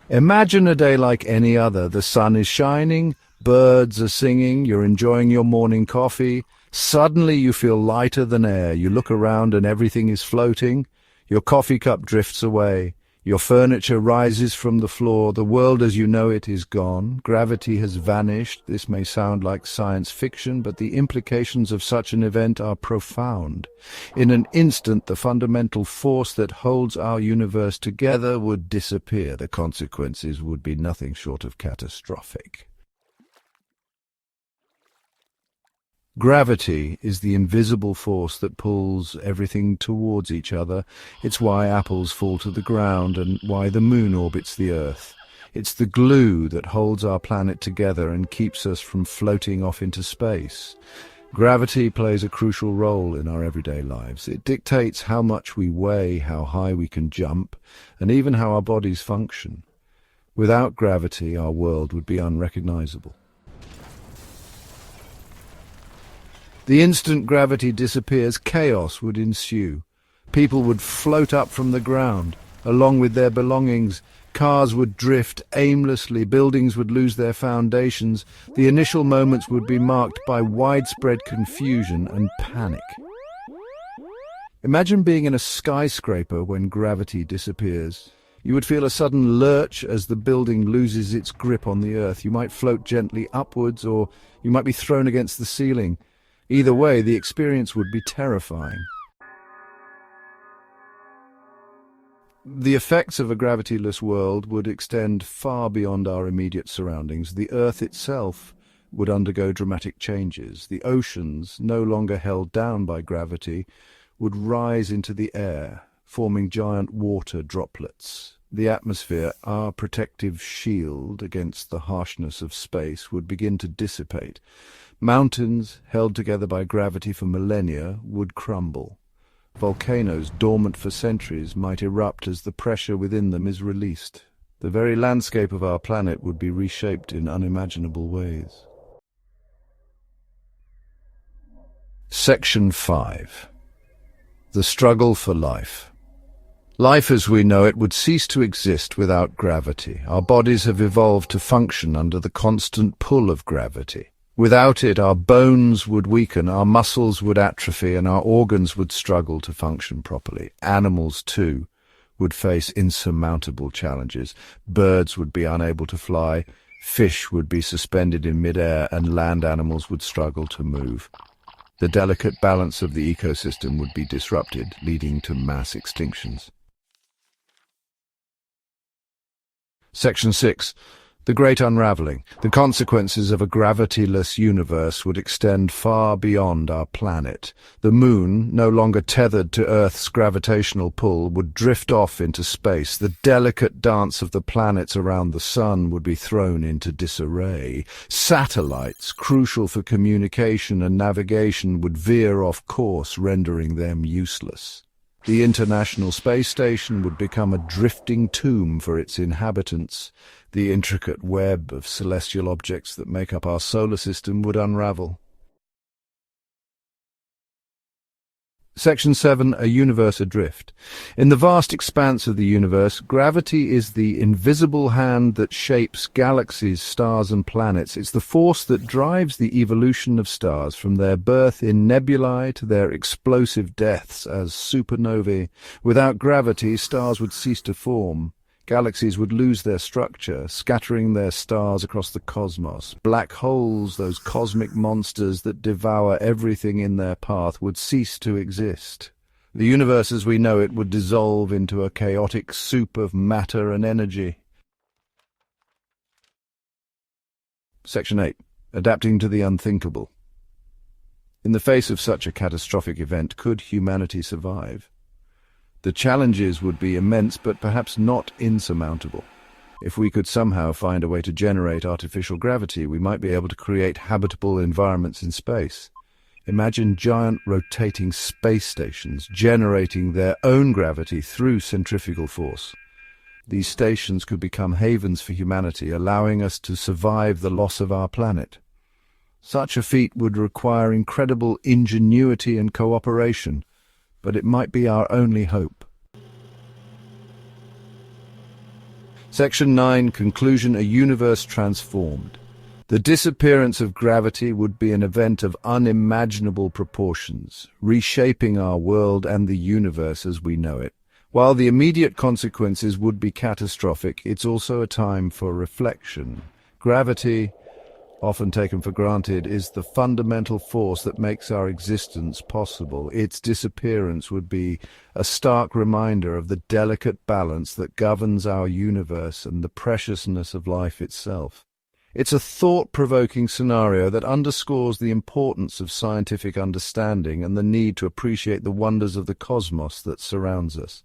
Imagine a day like any other. The sun is shining, birds are singing, you're enjoying your morning coffee. Suddenly you feel lighter than air. You look around and everything is floating. Your coffee cup drifts away. Your furniture rises from the floor. The world as you know it is gone. Gravity has vanished. This may sound like science fiction, but the implications of such an event are profound. In an instant, the fundamental force that holds our universe together would disappear. The consequences would be nothing short of catastrophic. Gravity is the invisible force that pulls everything towards each other. It's why apples fall to the ground and why the moon orbits the Earth. It's the glue that holds our planet together and keeps us from floating off into space. Gravity plays a crucial role in our everyday lives. It dictates how much we weigh, how high we can jump, and even how our bodies function. Without gravity, our world would be unrecognizable. The instant gravity disappears, chaos would ensue. People would float up from the ground, along with their belongings. Cars would drift aimlessly, buildings would lose their foundations. The initial moments would be marked by widespread confusion and panic. Imagine being in a skyscraper when gravity disappears. You would feel a sudden lurch as the building loses its grip on the earth. You might float gently upwards, or you might be thrown against the ceiling. Either way, the experience would be terrifying. The effects of a gravityless world would extend far beyond our immediate surroundings. The Earth itself would undergo dramatic changes. The oceans, no longer held down by gravity, would rise into the air, forming giant water droplets. The atmosphere, our protective shield against the harshness of space, would begin to dissipate. Mountains, held together by gravity for millennia, would crumble. Volcanoes, dormant for centuries, might erupt as the pressure within them is released. The very landscape of our planet would be reshaped in unimaginable ways. Section 5. The struggle for life. Life as we know it would cease to exist without gravity. Our bodies have evolved to function under the constant pull of gravity. Without it, our bones would weaken, our muscles would atrophy, and our organs would struggle to function properly. Animals, too, would face insurmountable challenges. Birds would be unable to fly, fish would be suspended in mid-air, and land animals would struggle to move. The delicate balance of the ecosystem would be disrupted, leading to mass extinctions. Section 6. The Great Unraveling. The consequences of a gravityless universe would extend far beyond our planet. The moon, no longer tethered to Earth's gravitational pull, would drift off into space. The delicate dance of the planets around the sun would be thrown into disarray. Satellites, crucial for communication and navigation, would veer off course, rendering them useless. The International Space Station would become a drifting tomb for its inhabitants. The intricate web of celestial objects that make up our solar system would unravel. Section 7. A universe adrift. In the vast expanse of the universe, gravity is the invisible hand that shapes galaxies, stars and planets. It's the force that drives the evolution of stars from their birth in nebulae to their explosive deaths as supernovae. Without gravity, stars would cease to form. Galaxies would lose their structure, scattering their stars across the cosmos. Black holes, those cosmic monsters that devour everything in their path, would cease to exist. The universe as we know it would dissolve into a chaotic soup of matter and energy. Section 8. Adapting to the unthinkable. In the face of such a catastrophic event, could humanity survive? The challenges would be immense, but perhaps not insurmountable. If we could somehow find a way to generate artificial gravity, we might be able to create habitable environments in space. Imagine giant rotating space stations generating their own gravity through centrifugal force. These stations could become havens for humanity, allowing us to survive the loss of our planet. Such a feat would require incredible ingenuity and cooperation, but it might be our only hope. Section 9, conclusion, a universe transformed. The disappearance of gravity would be an event of unimaginable proportions, reshaping our world and the universe as we know it. While the immediate consequences would be catastrophic, it's also a time for reflection. Gravity, often taken for granted, is the fundamental force that makes our existence possible. Its disappearance would be a stark reminder of the delicate balance that governs our universe and the preciousness of life itself. It's a thought-provoking scenario that underscores the importance of scientific understanding and the need to appreciate the wonders of the cosmos that surrounds us.